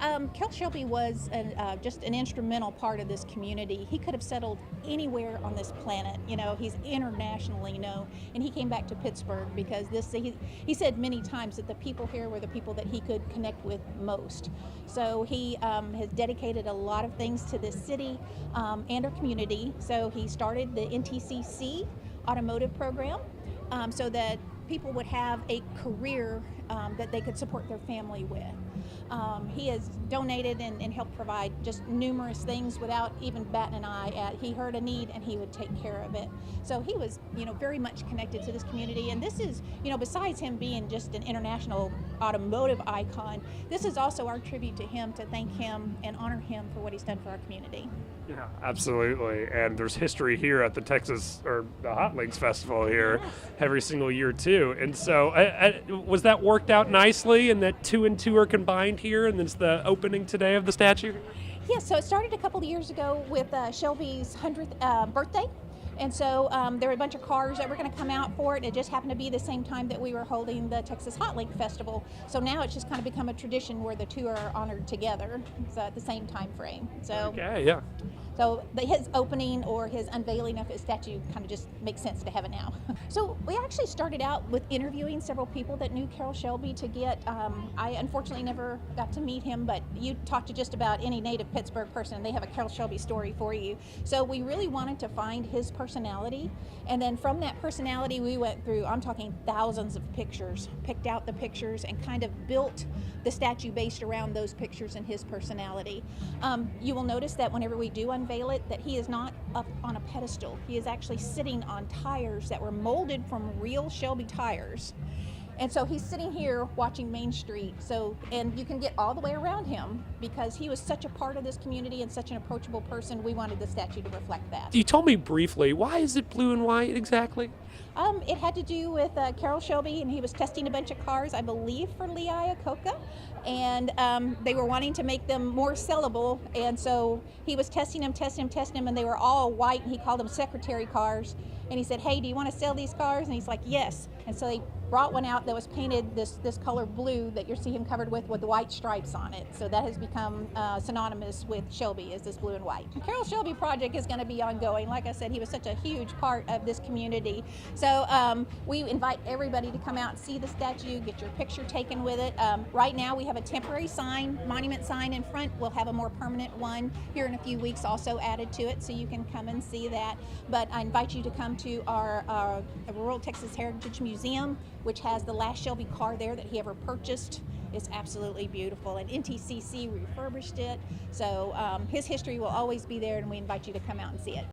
Carroll Shelby was just an instrumental part of this community. He could have settled anywhere on this planet. You know, he's internationally known, and he came back to Pittsburgh because he said many times that the people here were the people that he could connect with most. So he has dedicated a lot of things to this city and our community. So he started the NTCC automotive program so that people would have a career that they could support their family with. He has donated and helped provide just numerous things without even batting an eye at. He heard a need and he would take care of it. So he was, very much connected to this community. And this is, besides him being just an international automotive icon, this is also our tribute to him, to thank him and honor him for what he's done for our community. Yeah, absolutely. And there's history here at the the Hotlinks Festival here every single year too. And so was that worked out nicely and that 2 and 2 are combined here and it's the opening today of the statue? Yes, so it started a couple of years ago with Shelby's 100th birthday. And so there were a bunch of cars that were going to come out for it. It just happened to be the same time that we were holding the Texas Hotlink Festival. So now it's just kind of become a tradition where the two are honored together, so at the same time frame. So okay, yeah. So his opening or his unveiling of his statue kind of just makes sense to have it now. So we actually started out with interviewing several people that knew Carroll Shelby to get, I unfortunately never got to meet him, but you talk to just about any native Pittsburgh person and they have a Carroll Shelby story for you. So we really wanted to find his personality. And then from that personality, we went through, I'm talking thousands of pictures, picked out the pictures and kind of built the statue based around those pictures and his personality. You will notice that whenever we do unveil it, that he is not up on a pedestal. He is actually sitting on tires that were molded from real Shelby tires. And so he's sitting here watching Main Street. And you can get all the way around him because he was such a part of this community and such an approachable person. We wanted the statue to reflect that. You told me briefly, why is it blue and white exactly? It had to do with Carroll Shelby, and he was testing a bunch of cars, I believe, for Lee Iacocca, and they were wanting to make them more sellable, and so he was testing them, and they were all white, and he called them secretary cars, and he said, "Hey, do you want to sell these cars?" And he's like, "Yes." And so they brought one out that was painted this color blue that you see him covered with the white stripes on it. So that has become synonymous with Shelby, is this blue and white. The Carroll Shelby project is going to be ongoing. Like I said, he was such a huge part of this community. So we invite everybody to come out and see the statue, get your picture taken with it. Right now we have a temporary monument sign in front. We'll have a more permanent one here in a few weeks also added to it, so you can come and see that. But I invite you to come to our Rural Texas Heritage Museum, which has the last Shelby car there that he ever purchased. It's absolutely beautiful, and NTCC refurbished it. So his history will always be there, and we invite you to come out and see it.